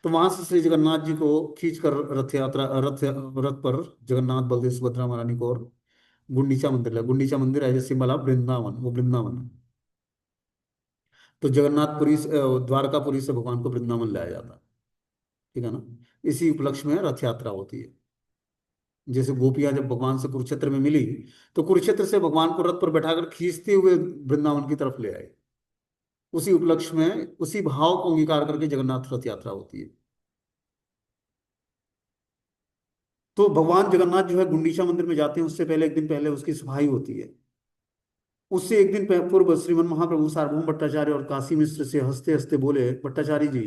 तो वहां से श्री जगन्नाथ जी को खींचकर रथ यात्रा, रथ रथ पर जगन्नाथ बलदेव सुभद्रा महारानी को गुंडीचा मंदिर है, गुंडीचा मंदिर है, सिंबल ऑफ वृंदावन, वो वृंदावन है। तो जगन्नाथपुरी द्वारकापुरी से भगवान को वृंदावन लाया जाता है। ठीक है ना। इसी उपलक्ष्य में रथ यात्रा होती है। जैसे गोपियां जब भगवान से कुरुक्षेत्र में मिली, तो कुरुक्षेत्र से भगवान को रथ पर बैठाकर खींचते हुए वृंदावन की तरफ ले आए। उसी उपलक्ष्य में उसी भाव को अंगीकार करके जगन्नाथ रथ यात्रा होती है। तो भगवान जगन्नाथ जो है गुंडीचा मंदिर में जाते हैं, उससे पहले एक दिन पहले उसकी सफाई होती है। उससे एक दिन पूर्व श्रीमन महाप्रभु सार्वभौम भट्टाचार्य और काशी मिश्र से हंसते हंसते बोले, भट्टाचार्य जी,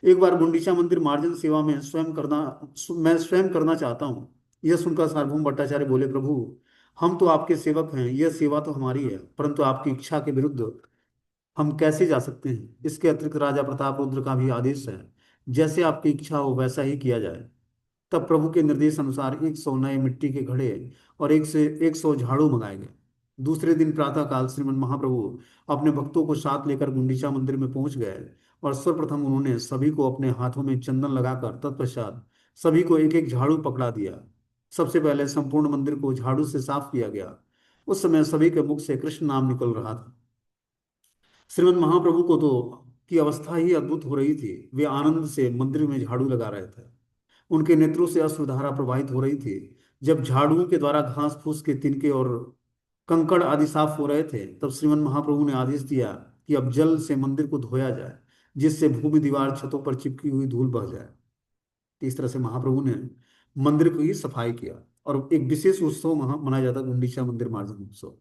एक बार गुंडीचा मंदिर मार्जन सेवा में मैं स्वयं करना चाहता हूँ। यह सुनकर सार्वभौम भट्टाचार्य बोले, प्रभु, हम तो आपके सेवक हैं, यह सेवा तो हमारी है, परंतु आपकी इच्छा के विरुद्ध हम कैसे जा सकते हैं। इसके अतिरिक्त राजा प्रताप रुद्र का भी आदेश है, जैसे आपकी इच्छा हो वैसा ही किया जाए। तब प्रभु के निर्देश अनुसार 100 नए मिट्टी के घड़े और 100 झाड़ू मंगाए गए। दूसरे दिन प्रातःकाल श्रीमन महाप्रभु अपने भक्तों को साथ लेकर गुंडीचा मंदिर में पहुंच गए, और सर्वप्रथम उन्होंने सभी को अपने हाथों में चंदन लगाकर तत्पश्चात सभी को एक एक झाड़ू पकड़ा दिया। सबसे पहले संपूर्ण मंदिर को झाड़ू से साफ किया गया। उस समय सभी के मुख से कृष्ण नाम निकल रहा था। श्रीमद महाप्रभु को तो की अवस्था ही अद्भुत हो रही थी। वे आनंद से मंदिर में झाड़ू लगा रहे थे। उनके नेत्रों से अश्रुधारा प्रवाहित हो रही थी। जब झाड़ुओं के द्वारा घास फूस के तिनके और कंकड़ आदि साफ हो रहे थे, तब श्रीमन महाप्रभु ने आदेश दिया कि अब जल से मंदिर को धोया जाए, जिससे भूमि दीवार छतों पर चिपकी हुई धूल बह जाए। तो इस तरह से महाप्रभु ने मंदिर को ही सफाई किया। और एक विशेष उत्सव वहां मनाया जाता है, गुंडीचा मंदिर मार्जन उत्सव।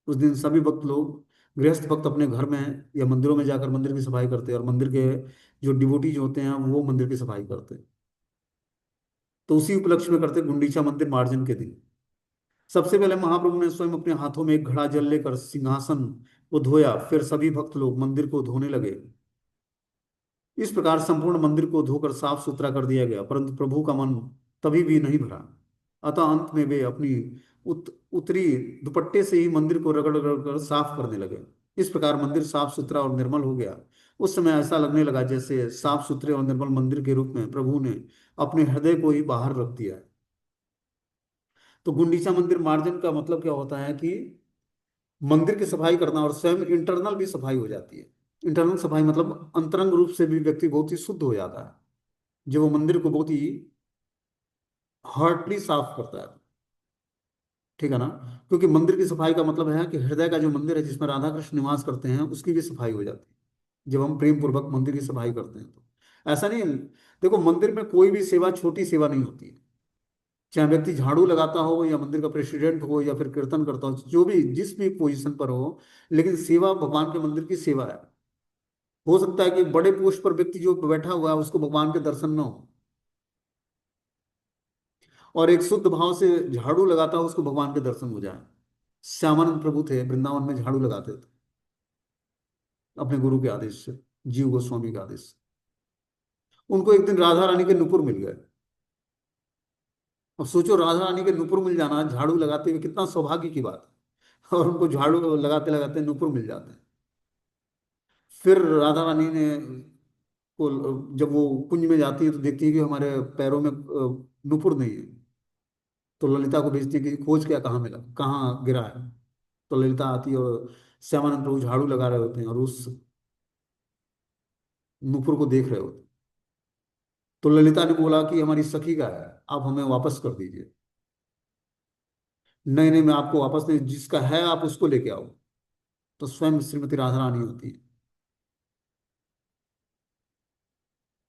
उस दिन सभी भक्त लोग, गृहस्थ भक्त अपने घर में या मंदिरों में जाकर मंदिर की सफाई करते हैं, और मंदिर के जो डिवोटीज होते हैं वो मंदिर की सफाई करते हैं। तो उसी उपलक्ष्य में करते गुंडीचा मंदिर मार्जन के दिन सबसे पहले महाप्रभु ने स्वयं अपने हाथों में एक घड़ा जल लेकर सिंहासन को धोया। फिर सभी भक्त लोग मंदिर को धोने लगे। इस प्रकार संपूर्ण मंदिर को धोकर साफ सुथरा कर दिया गया, परंतु प्रभु का मन तभी भी नहीं भरा। अतः अंत में वे अपनी उत्तरी दुपट्टे से ही मंदिर को रगड़ रगड़ कर साफ करने लगे। इस प्रकार मंदिर साफ सुथरा और निर्मल हो गया। उस समय ऐसा लगने लगा जैसे साफ सुथरे और निर्मल मंदिर के रूप में प्रभु ने अपने हृदय को ही बाहर रख दिया है। तो गुंडीचा मंदिर मार्जन का मतलब क्या होता है कि मंदिर की सफाई करना, और स्वयं इंटरनल भी सफाई हो जाती है। इंटरनल सफाई मतलब अंतरंग रूप से भी व्यक्ति बहुत ही शुद्ध हो जाता है, जो वो मंदिर को बहुत ही हार्टली साफ करता है। ठीक है ना। क्योंकि मंदिर की सफाई का मतलब है कि हृदय का जो मंदिर है जिसमें राधा कृष्ण निवास करते हैं, उसकी भी सफाई हो जाती है जब हम प्रेम पूर्वक मंदिर की सफाई करते हैं। तो ऐसा नहीं, देखो मंदिर में कोई भी सेवा छोटी सेवा नहीं होती है। चाहे व्यक्ति झाड़ू लगाता हो या मंदिर का प्रेसिडेंट हो या फिर कीर्तन करता हो, जो भी जिस भी पोजीशन पर हो, लेकिन सेवा भगवान के मंदिर की सेवा है। हो सकता है कि बड़े पोस्ट पर व्यक्ति जो बैठा हुआ है उसको भगवान के दर्शन न हो, और एक शुद्ध भाव से झाड़ू लगाता हो उसको भगवान के दर्शन हो जाए। श्यामानंद प्रभु थे, वृंदावन में झाड़ू लगाते थे अपने गुरु के आदेश से, जीव गोस्वामी के आदेश से। उनको एक दिन राधा रानी के नुपुर मिल गए। अब सोचो, राधा रानी के नुपुर मिल जाना झाड़ू लगाते हुए कितना सौभाग्य की बात है। और उनको झाड़ू लगाते लगाते नुपुर मिल जाते हैं। फिर राधा रानी ने को जब वो कुंज में जाती है तो देखती है कि हमारे पैरों में नुपुर नहीं है। तो ललिता को भेजती है कि खोज क्या, कहाँ मिला, कहाँ गिरा है। तो ललिता आती है और श्यामानंद प्रभु झाड़ू लगा रहे होते हैं और उस नुपुर को देख रहे होते हैं। तो ललिता ने बोला कि हमारी सखी का है, आप हमें वापस कर दीजिए। नहीं नहीं, मैं आपको वापस नहीं, जिसका है आप उसको लेके आओ। तो स्वयं श्रीमती राधा रानी होती है।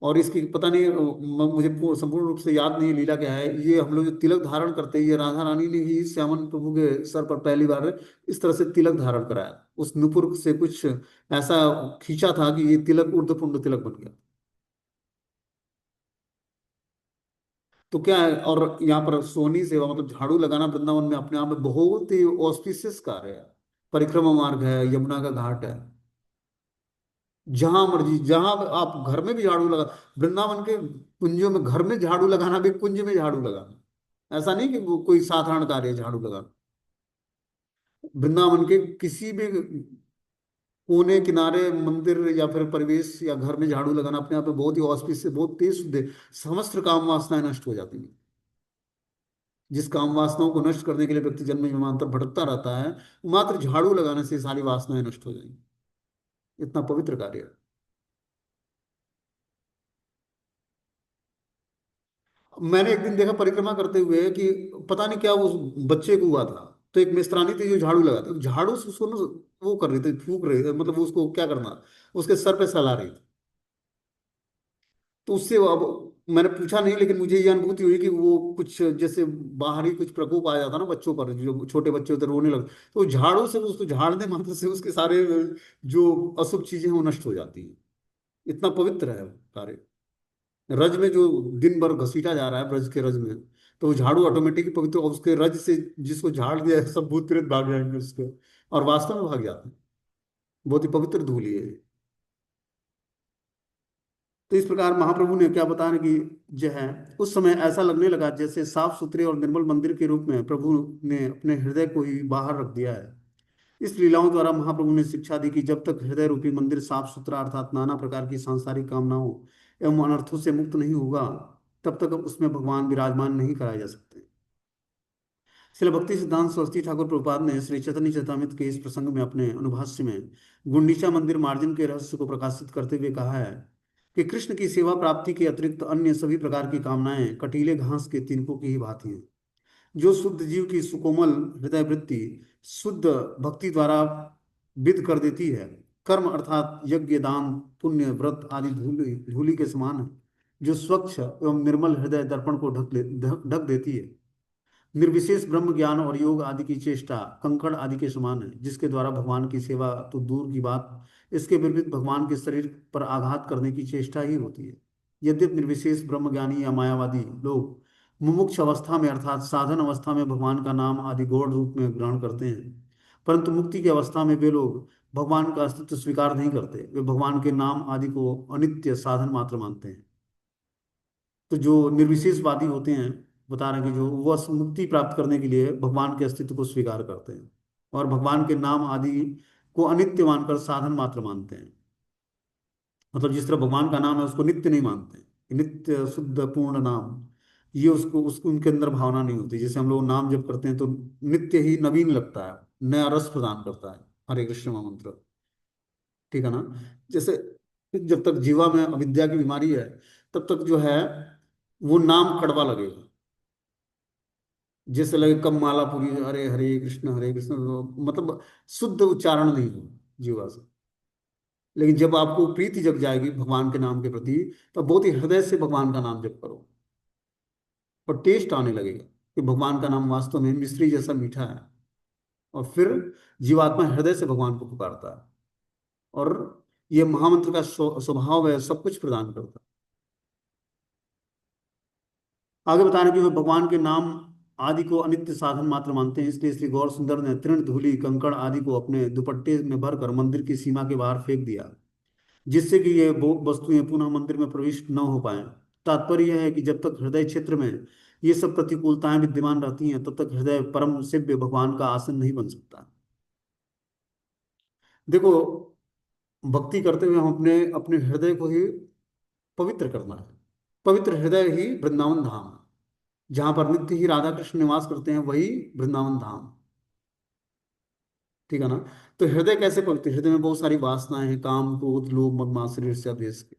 और इसकी पता नहीं, मुझे संपूर्ण रूप से याद नहीं है लीला क्या है। ये हम लोग जो तिलक धारण करते हैं, ये राधा रानी ने ही श्यामन प्रभु के सर पर पहली बार इस तरह से तिलक धारण कराया। उस नुपुर से कुछ ऐसा खींचा था कि ये तिलक ऊर्ध्वपुंड तिलक बन गया। तो क्या है, और यहाँ पर सोहनी सेवा मतलब झाड़ू लगाना वृंदावन में अपने आप में बहुत ही ऑस्पिशियस कार्य है। परिक्रमा मार्ग है, यमुना का घाट है, जहां मर्जी, जहां आप घर में भी झाड़ू लगा, वृंदावन के कुंजों में घर में झाड़ू लगाना भी कुंज में झाड़ू लगाना, ऐसा नहीं कि वो कोई साधारण कार्य है झाड़ू लगाना। वृंदावन के किसी भी कोने किनारे मंदिर या फिर परिवेश या घर में झाड़ू लगाना अपने आप में बहुत ही ऑस्पिस से बहुत तेज शुद्ध है। समस्त काम वासनाएं नष्ट हो जाती हैं। जिस काम वासनाओं को नष्ट करने के लिए व्यक्ति जन्म जन्मांतर भटकता रहता है, मात्र झाड़ू लगाने से सारी वासनाएं नष्ट हो जाएंगी। इतना पवित्र कार्य है। मैंने एक दिन देखा परिक्रमा करते हुए कि पता नहीं क्या उस बच्चे को हुआ था। तो एक मिस्त्रानी थी जो झाड़ू लगाती, झाड़ू से उसको ना वो कर रही थी, फूक रही थी, मतलब उसको क्या करना, उसके सर पे सहला रही थी। तो उससे अब मैंने पूछा नहीं, लेकिन मुझे ये अनुभूति हुई कि वो कुछ जैसे बाहरी कुछ प्रकोप आ जाता ना बच्चों पर, जो छोटे बच्चे होते हैं, रोने लगते, तो झाड़ू से उसको झाड़ने मात्र से उसके सारे जो अशुभ चीजें हैं वो नष्ट हो जाती हैं। इतना पवित्र है कार्य। रज में जो दिन भर घसीटा जा रहा है ब्रज के रज में, तो वो झाड़ू ऑटोमेटिक पवित्र, और उसके रज से जिसको झाड़ दिया है सब भूत प्रेत भाग जाएंगे उसको, और वास्तव में भाग जाते हैं। बहुत ही पवित्र धूल है ये। तो इस प्रकार महाप्रभु ने क्या बताया कि जो है, उस समय ऐसा लगने लगा जैसे साफ सुथरे और निर्मल मंदिर के रूप में प्रभु ने अपने हृदय को ही बाहर रख दिया है। इस लीलाओं द्वारा महाप्रभु ने शिक्षा दी कि जब तक हृदय रूपी मंदिर साफ सुथरा अर्थात नाना प्रकार की सांसारिक कामनाओं एवं अनर्थों से मुक्त नहीं होगा, तब तक उसमें भगवान विराजमान नहीं कराए जा सकते। श्रील भक्ति सिद्धांत सरस्वती ठाकुर प्रभुपाद ने श्री चैतन्य चरितामृत के इस प्रसंग में अपने अनुभाष्य में गुंडीचा मंदिर मार्जन के रहस्य को प्रकाशित करते हुए कहा है कि कृष्ण की सेवा प्राप्ति के अतिरिक्त अन्य सभी प्रकार की कामनाएं कटीले घास के तिनकों की ही भांति हैं। जो शुद्ध जीव की सुकोमल हृदय वृत्ति शुद्ध भक्ति द्वारा विद कर देती है, कर्म अर्थात यज्ञ दान पुण्य व्रत आदि धूलि धूलि के समान है, जो स्वच्छ एवं निर्मल हृदय दर्पण को ढक देती है। निर्विशेष ब्रह्म ज्ञान और योग आदि की चेष्टा कंकड़ आदि के समान है, जिसके द्वारा भगवान की सेवा तो दूर की बात, इसके विपरीत भगवान के शरीर पर आघात करने की चेष्टा ही होती है। यद्यपि निर्विशेष ब्रह्मज्ञानी या मायावादी लोग मुमुक्ष अवस्था में अर्थात साधन अवस्था में भगवान का नाम आदि गौण रूप में ग्रहण करते हैं, परंतु मुक्ति की अवस्था में वे लोग भगवान का अस्तित्व स्वीकार नहीं करते। वे भगवान के नाम आदि को अनित्य साधन मात्र मानते हैं। तो जो निर्विशेषवादी होते हैं, बता रहे हैं कि जो वह मुक्ति प्राप्त करने के लिए भगवान के अस्तित्व को स्वीकार करते हैं और भगवान के नाम आदि को अनित्य मानकर साधन मात्र मानते हैं। मतलब जिस तरह भगवान का नाम है उसको नित्य नहीं मानते हैं कि नित्य शुद्ध पूर्ण नाम, ये उसको उसको उनके अंदर भावना नहीं होती। जैसे हम लोग नाम जब करते हैं तो नित्य ही नवीन लगता है, नया रस प्रदान करता है, हरे कृष्ण महामंत्र। ठीक है ना। जैसे जब तक जीवा में अविद्या की बीमारी है, तब तक जो है वो नाम कड़वा लगेगा। जैसे लगे कब माला पूरी, हरे हरे कृष्ण तो मतलब शुद्ध उच्चारण नहीं हो जीवा से। लेकिन जब आपको प्रीति जग जाएगी भगवान के नाम के प्रति, तो बहुत ही हृदय से भगवान का नाम जप करो, और टेस्ट आने लगेगा कि भगवान का नाम वास्तव में मिश्री जैसा मीठा है। और फिर जीवात्मा हृदय से भगवान को पुकारता है, और ये महामंत्र का स्वभाव है, सब कुछ प्रदान करता है। आगे बता रहे हैं कि वे भगवान के नाम आदि को अनित्य साधन मात्र मानते हैं, इसलिए श्री गौर सुंदर ने तृण धूलि कंकड़ आदि को अपने दुपट्टे में भरकर मंदिर की सीमा के बाहर फेंक दिया, जिससे कि ये वस्तुएं पुनः मंदिर में प्रविष्ट न हो पाए। तात्पर्य यह है कि जब तक हृदय क्षेत्र में ये सब प्रतिकूलताएं विद्यमान रहती हैं, तब तक हृदय परम सेव्य भगवान का आसन नहीं बन सकता। देखो, भक्ति करते हुए हम अपने अपने हृदय को ही पवित्र करना है। पवित्र हृदय ही वृंदावन धाम है। जहां पर नित्य ही राधा कृष्ण निवास करते हैं वही वृंदावन धाम। ठीक है ना। तो हृदय कैसे पवित्र, हृदय में बहुत सारी वासनाएं हैं, काम क्रोध लोभ मद मात्सर्य ईर्ष्या द्वेष के,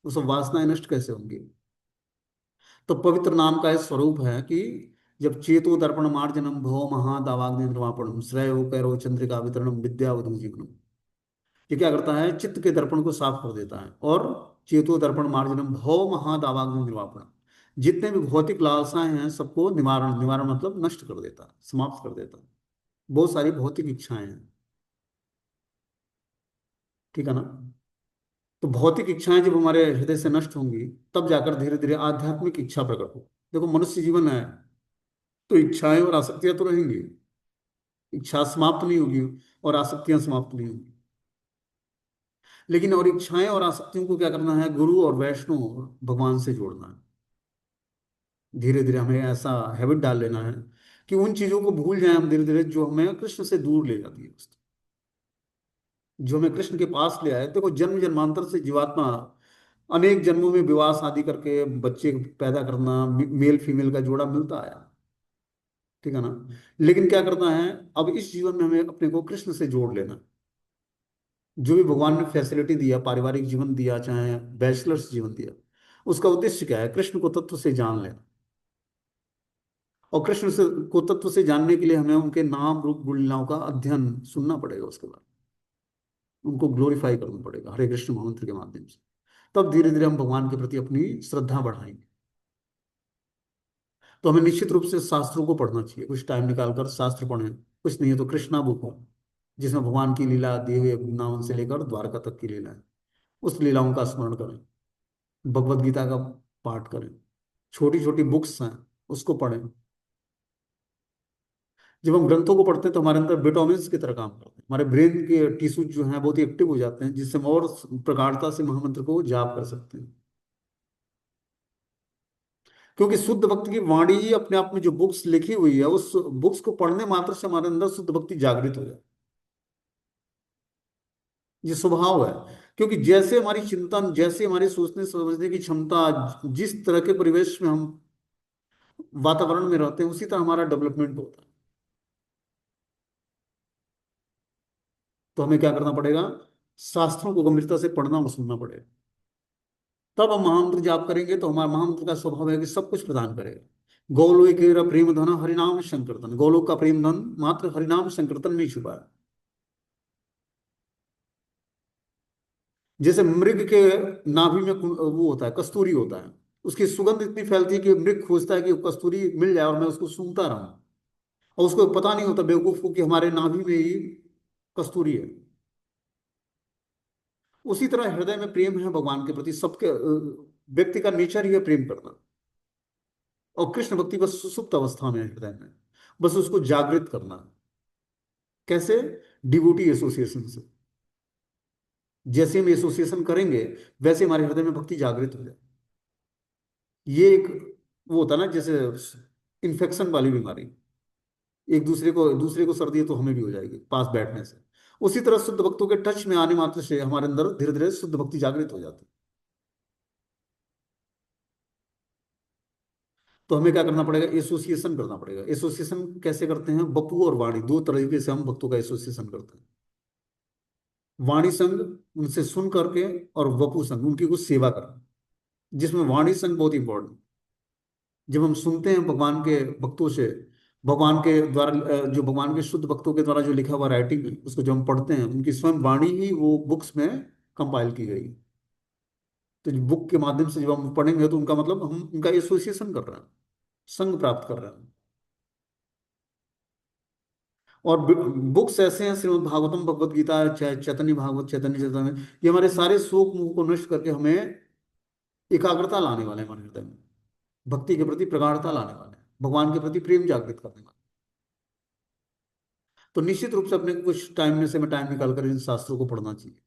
वो सब वासनाएं नष्ट कैसे होंगी। तो पवित्र नाम का एक स्वरूप है कि जब चेतो दर्पण मार्जनम भव महादावाग्नि निर्वापणम श्रेयो कैरो चंद्रिका वितरणम विद्यावधु जीवनम, ये क्या करता है, चित्त के दर्पण को साफ कर देता है। और चेतो दर्पण मार्जनम भव महादावाग्नि निर्वापणम, जितने भी भौतिक लालसाएं हैं सबको निवारण, निवारण मतलब नष्ट कर देता है, समाप्त कर देता है। बहुत सारी भौतिक इच्छाएं हैं। ठीक है ना। तो भौतिक इच्छाएं जब हमारे हृदय से नष्ट होंगी, तब जाकर धीरे धीरे आध्यात्मिक इच्छा प्रकट हो। देखो, मनुष्य जीवन है तो इच्छाएं और आसक्तियां तो रहेंगी। इच्छा समाप्त नहीं होगी और आसक्तियां समाप्त नहीं होंगी। लेकिन और इच्छाएं और आसक्तियों को क्या करना है, गुरु और वैष्णव भगवान से जोड़ना है। धीरे धीरे हमें ऐसा हैबिट डाल लेना है कि उन चीजों को भूल जाएं हम धीरे धीरे जो हमें कृष्ण से दूर ले जाती है, जो हमें कृष्ण के पास ले आए। देखो, जन्म जन्मांतर से जीवात्मा अनेक जन्मों में विवाह शादी करके बच्चे पैदा करना, मेल फीमेल का जोड़ा मिलता आया। ठीक है ना। लेकिन क्या करना है, अब इस जीवन में हमें अपने को कृष्ण से जोड़ लेना। जो भी भगवान ने फैसिलिटी दिया, पारिवारिक जीवन दिया, चाहे बैचलर्स जीवन दिया, उसका उद्देश्य क्या है? कृष्ण को तत्व से जान लेना। और कृष्ण से को तत्व से जानने के लिए हमें उनके नाम रूप गुण लीलाओं का अध्ययन सुनना पड़ेगा, उसके बाद उनको ग्लोरीफाई करना पड़ेगा हरे कृष्ण महामंत्र के माध्यम से। तब धीरे धीरे हम भगवान के प्रति अपनी श्रद्धा बढ़ाएंगे। तो हमें निश्चित रूप से शास्त्रों को पढ़ना चाहिए, कुछ टाइम निकालकर शास्त्र पढ़ें। कुछ नहीं है तो कृष्णा बुक हो, जिसमें भगवान की लीला दिए हुए वृंदावन से लेकर द्वारका तक की लीला है, उस लीलाओं का स्मरण करें। भगवत गीता का पाठ करें। छोटी छोटी बुक्स हैं, उसको पढ़ें। जब हम ग्रंथों को पढ़ते हैं तो हमारे अंदर विटामिन्स की तरह काम करते हैं, हमारे ब्रेन के टिश्यूज जो हैं बहुत ही एक्टिव हो जाते हैं, जिससे हम और प्रगाढ़ता से महामंत्र को जाप कर सकते हैं। क्योंकि शुद्ध भक्ति की वाणी ही अपने आप में जो बुक्स लिखी हुई है, उस बुक्स को पढ़ने मात्र से हमारे अंदर शुद्ध भक्ति जागृत हो जाए। ये स्वभाव है। क्योंकि जैसे हमारी चिंतन, जैसे हमारी सोचने समझने की क्षमता, जिस तरह के परिवेश में हम वातावरण में रहते हैं, उसी तरह हमारा डेवलपमेंट होता है। तो हमें क्या करना पड़ेगा? शास्त्रों को गंभीरता से पढ़ना और सुनना पड़ेगा। तब हम महामंत्र जाप करेंगे तो हमारा महामंत्र का स्वभाव है कि सब कुछ प्रदान करेगा। गोलोक प्रेम धन हरिनाम संकीर्तन, गोलोक का प्रेम धन मात्र हरिनाम संकीर्तन में ही छुपा है। जैसे मृग के नाभि में वो होता है, कस्तूरी होता है। उसकी सुगंध इतनी फैलती है कि मृग खोजता है कि वो कस्तूरी मिल जाए और मैं उसको सूंघता रहूं। और उसको पता नहीं होता बेवकूफ को कि हमारे नाभि में ही कस्तूरी है। उसी तरह हृदय में प्रेम है भगवान के प्रति, सबके व्यक्ति का नेचर ही है प्रेम करना। और कृष्ण भक्ति बस सुसुप्त अवस्था में है हृदय में, बस उसको जागृत करना है। कैसे? डिवोटी एसोसिएशन से। जैसे हम एसोसिएशन करेंगे, वैसे हमारे हृदय में भक्ति जागृत हो जाए। ये एक वो होता है ना, जैसे इन्फेक्शन वाली बीमारी, एक दूसरे को सर्दी है तो हमें भी हो जाएगी पास बैठने से। उसी तरह शुद्ध भक्तों के टच में आने मात्र से हमारे अंदर धीरे धीरे शुद्ध भक्ति जागृत हो जाती है। तो हमें क्या करना पड़ेगा? एसोसिएशन करना पड़ेगा। एसोसिएशन कैसे करते हैं? बपू और वाणी, दो तरीके से हम भक्तों का एसोसिएशन करते हैं। वाणी संग, उनसे सुन करके, और वपू संग, उनकी कुछ सेवा करना, जिसमें वाणी संग बहुत इंपॉर्टेंट। जब हम सुनते हैं भगवान के भक्तों से, भगवान के द्वारा जो भगवान के शुद्ध भक्तों के द्वारा जो लिखा हुआ राइटिंग है, उसको जब हम पढ़ते हैं, उनकी स्वयं वाणी ही वो बुक्स में कंपाइल की गई। तो बुक के माध्यम से जब हम पढ़ेंगे तो उनका मतलब हम उनका एसोसिएशन कर रहे हैं, संग प्राप्त कर रहे हैं। और बुक्स ऐसे हैं, श्रीमद् भागवतम, भगवत गीता, चाहे चैतन्य भागवत, चैतन्य चैतन्य, ये हमारे सारे शोक मोह को नष्ट करके हमें एकाग्रता लाने वाले हैं हमारे हृदय में, भक्ति के प्रति प्रगाढ़ता लाने वाले हैं, भगवान के प्रति प्रेम जागृत करने वाले। तो निश्चित रूप से अपने को कुछ टाइम में से में टाइम निकालकर इन शास्त्रों को पढ़ना चाहिए।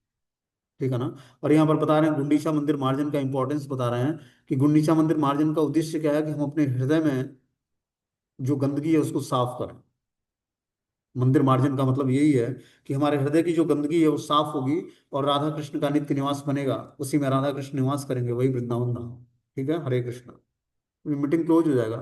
ठीक है ना। और यहाँ पर बता रहे हैं गुंडीचा मंदिर मार्जन का इंपॉर्टेंस बता रहे हैं, कि गुंडीचा मंदिर मार्जन का उद्देश्य क्या है? कि हम अपने हृदय में जो गंदगी है उसको साफ करें। मंदिर मार्जन का मतलब यही है कि हमारे हृदय की जो गंदगी है वो साफ होगी, और राधा कृष्ण का नित्य निवास बनेगा, उसी में राधा कृष्ण निवास करेंगे, वही वृंदावन धाम। ठीक है, हरे कृष्ण। मीटिंग क्लोज हो जाएगा।